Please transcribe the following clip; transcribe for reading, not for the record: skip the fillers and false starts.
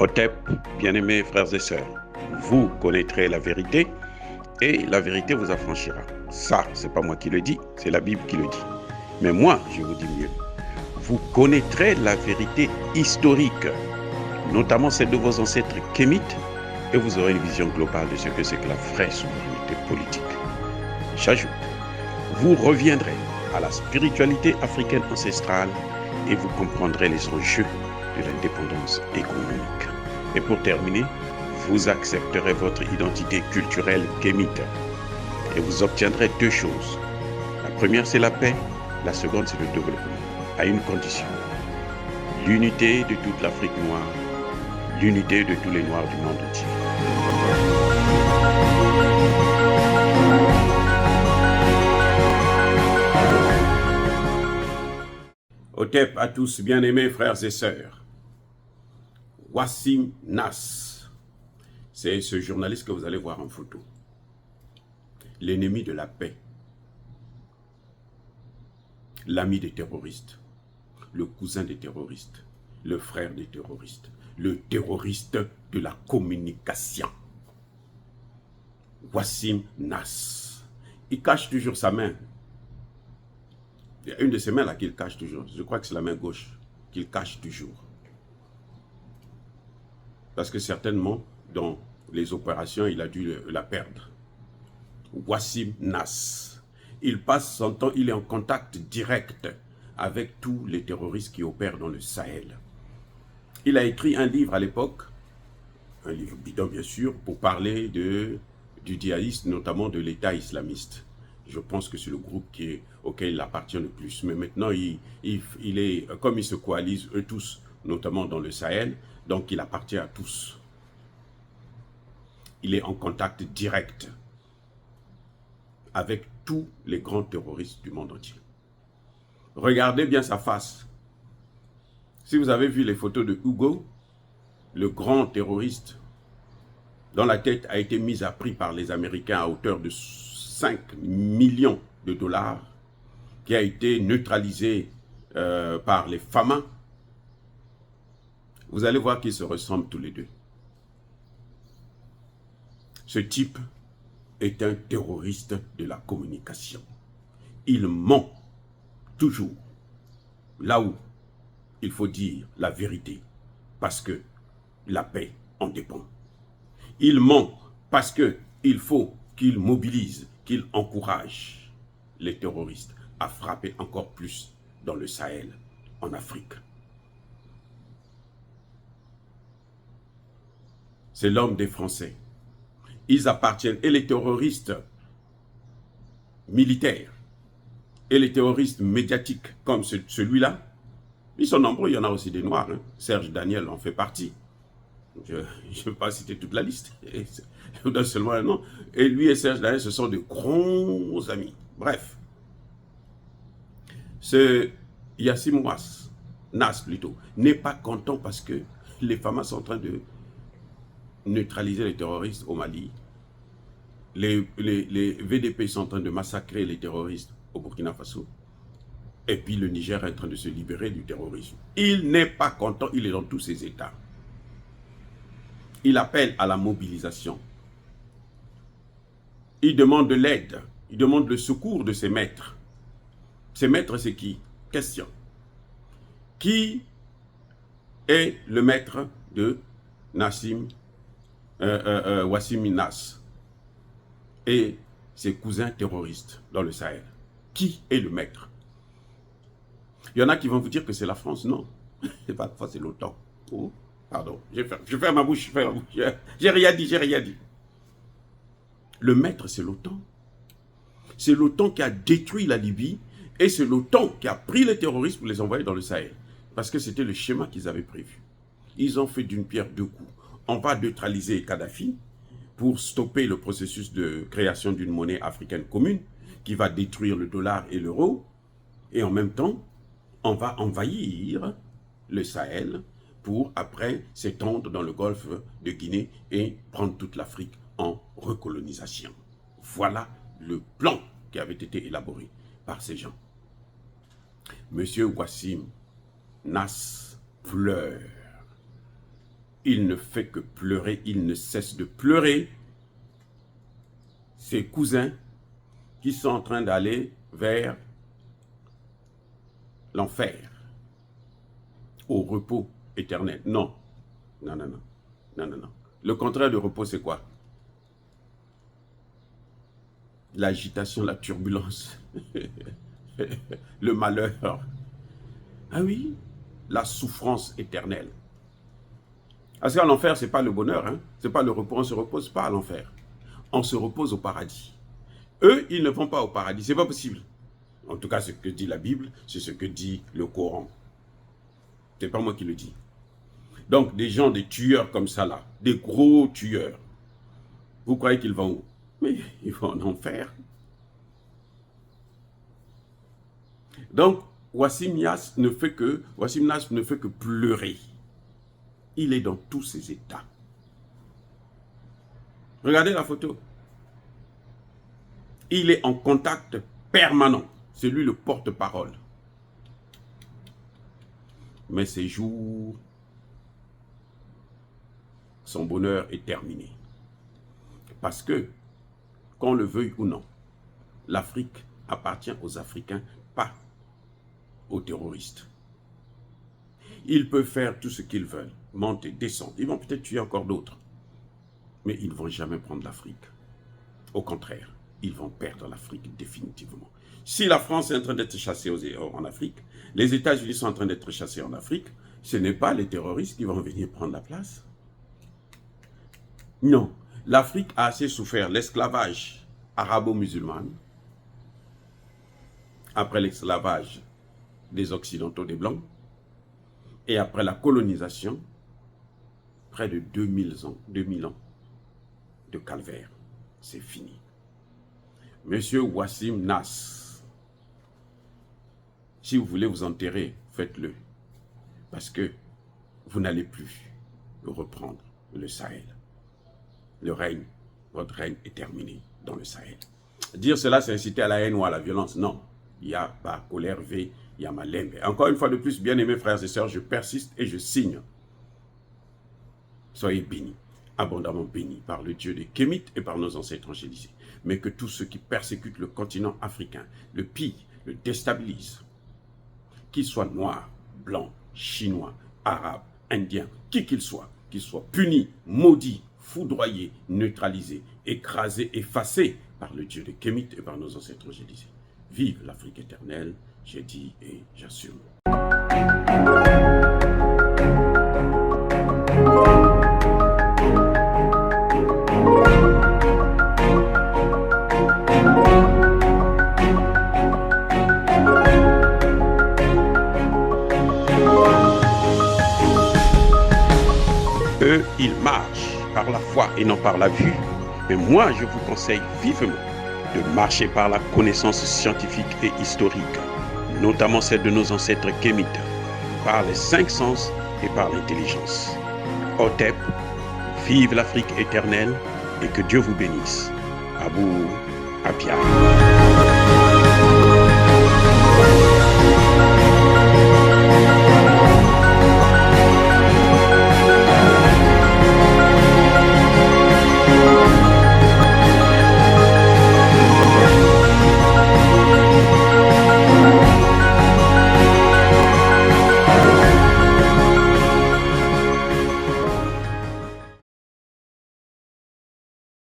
Otep, bien-aimés frères et sœurs, vous connaîtrez la vérité et la vérité vous affranchira. Ça, c'est pas moi qui le dis, c'est la Bible qui le dit. Mais moi, je vous dis mieux. Vous connaîtrez la vérité historique, notamment celle de vos ancêtres kémites, et vous aurez une vision globale de ce que c'est que la vraie souveraineté politique. J'ajoute, vous reviendrez à la spiritualité africaine ancestrale et vous comprendrez les enjeux de l'indépendance économique. Et pour terminer, vous accepterez votre identité culturelle kémite et vous obtiendrez deux choses. La première, c'est la paix. La seconde, c'est le développement, à une condition. L'unité de toute l'Afrique noire, l'unité de tous les Noirs du monde entier. Otep à tous, bien-aimés frères et sœurs. Wassim Nass, c'est ce journaliste que vous allez voir en photo. L'ennemi de la paix, l'ami des terroristes, le cousin des terroristes, le frère des terroristes, le terroriste de la communication. Wassim Nass. Il cache toujours sa main. Il y a une de ses mains là qu'il cache toujours. Je crois que c'est la main gauche qu'il cache toujours. Parce que certainement, dans les opérations, il a dû la perdre. Wassim Nass. Il passe son temps, il est en contact direct avec tous les terroristes qui opèrent dans le Sahel. Il a écrit un livre à l'époque, un livre bidon bien sûr, pour parler du djihadisme, notamment de l'État islamiste. Je pense que c'est le groupe auquel il appartient le plus. Mais maintenant, comme ils se coalisent eux tous, notamment dans le Sahel, donc il appartient à tous. Il est en contact direct avec tous les grands terroristes du monde entier. Regardez bien sa face. Si vous avez vu les photos de Hugo, le grand terroriste, dont la tête a été mise à prix par les Américains à hauteur de 5 millions de dollars, qui a été neutralisé par les FAMA, vous allez voir qu'ils se ressemblent tous les deux. Ce type est un terroriste de la communication. Il ment toujours là où il faut dire la vérité, parce que la paix en dépend. Il ment parce qu'il faut qu'il mobilise, qu'il encourage les terroristes à frapper encore plus dans le Sahel, en Afrique. C'est l'homme des Français. Ils appartiennent, et les terroristes militaires, et les terroristes médiatiques, comme celui-là, ils sont nombreux, il y en a aussi des Noirs. Hein. Serge Daniel en fait partie. Je ne vais pas citer toute la liste, je vous donne seulement un nom. Et lui et Serge Daniel, ce sont de grands amis. Bref, ce Wassim Nass plutôt, n'est pas content parce que les FAMA sont en train de neutraliser les terroristes au Mali. Les VDP sont en train de massacrer les terroristes au Burkina Faso. Et puis le Niger est en train de se libérer du terrorisme. Il n'est pas content, il est dans tous ses états. Il appelle à la mobilisation. Il demande de l'aide, il demande le secours de ses maîtres. Ses maîtres, c'est qui? Question. Qui est le maître de Wassim Nass et ses cousins terroristes dans le Sahel? Qui est le maître? Il y en a qui vont vous dire que c'est la France. Non, c'est pas la France, c'est l'OTAN. Oh, pardon, je ferme ma bouche, j'ai rien dit, j'ai rien dit. Le maître, c'est l'OTAN. C'est l'OTAN qui a détruit la Libye et c'est l'OTAN qui a pris les terroristes pour les envoyer dans le Sahel. Parce que c'était le schéma qu'ils avaient prévu. Ils ont fait d'une pierre deux coups. On va neutraliser Kadhafi pour stopper le processus de création d'une monnaie africaine commune qui va détruire le dollar et l'euro. Et en même temps, on va envahir le Sahel pour après s'étendre dans le golfe de Guinée et prendre toute l'Afrique en recolonisation. Voilà le plan qui avait été élaboré par ces gens. Monsieur Wassim Nass pleure. il ne fait que pleurer, il ne cesse de pleurer. Ses cousins qui sont en train d'aller vers l'enfer, au repos éternel. Non, non, non, non, non, non, non. Le contraire de repos, c'est quoi? L'agitation, la turbulence, le malheur. Ah oui, la souffrance éternelle. Parce qu'à l'enfer, ce n'est pas le bonheur, hein? Ce n'est pas le repos, on ne se repose pas à l'enfer. On se repose au paradis. Eux, ils ne vont pas au paradis, ce n'est pas possible. En tout cas, ce que dit la Bible, c'est ce que dit le Coran. Ce n'est pas moi qui le dis. Donc, des gens, des tueurs comme ça là, des gros tueurs, vous croyez qu'ils vont où? Mais ils vont en enfer. Donc, Wassim Nass ne fait que pleurer. Il est dans tous ses états. Regardez la photo. Il est en contact permanent. C'est lui le porte-parole. Mais ses jours, son bonheur est terminé. Parce que, qu'on le veuille ou non, l'Afrique appartient aux Africains, pas aux terroristes. Ils peuvent faire tout ce qu'ils veulent, monter, descendre. Ils vont peut-être tuer encore d'autres. Mais ils ne vont jamais prendre l'Afrique. Au contraire, ils vont perdre l'Afrique définitivement. Si la France est en train d'être chassée en Afrique, les États-Unis sont en train d'être chassés en Afrique, ce n'est pas les terroristes qui vont venir prendre la place. Non, l'Afrique a assez souffert l'esclavage arabo-musulman, après l'esclavage des Occidentaux, des Blancs, et après la colonisation, près de 2000 ans de calvaire. C'est fini. Monsieur Wassim Nass, si vous voulez vous enterrer, faites-le. Parce que vous n'allez plus reprendre le Sahel. Le règne, votre règne est terminé dans le Sahel. Dire cela, c'est inciter à la haine ou à la violence. Non. Il y a pas colère V, il y a ma lembe. Encore une fois de plus, bien-aimés frères et sœurs, je persiste et je signe. Soyez bénis, abondamment bénis par le Dieu des Kémites et par nos ancêtres angélisés. Mais que tous ceux qui persécutent le continent africain, le pillent, le déstabilisent, qu'ils soient noirs, blancs, chinois, arabes, indiens, qui qu'ils soient punis, maudits, foudroyés, neutralisés, écrasés, effacés par le Dieu des Kémites et par nos ancêtres angélisés. Vive l'Afrique éternelle, j'ai dit et j'assume. Eux, ils marchent par la foi et non par la vue. Mais moi, je vous conseille vivement de marcher par la connaissance scientifique et historique, notamment celle de nos ancêtres kémites, par les 5 sens et par l'intelligence. Hotep, vive l'Afrique éternelle et que Dieu vous bénisse. Abou Apia.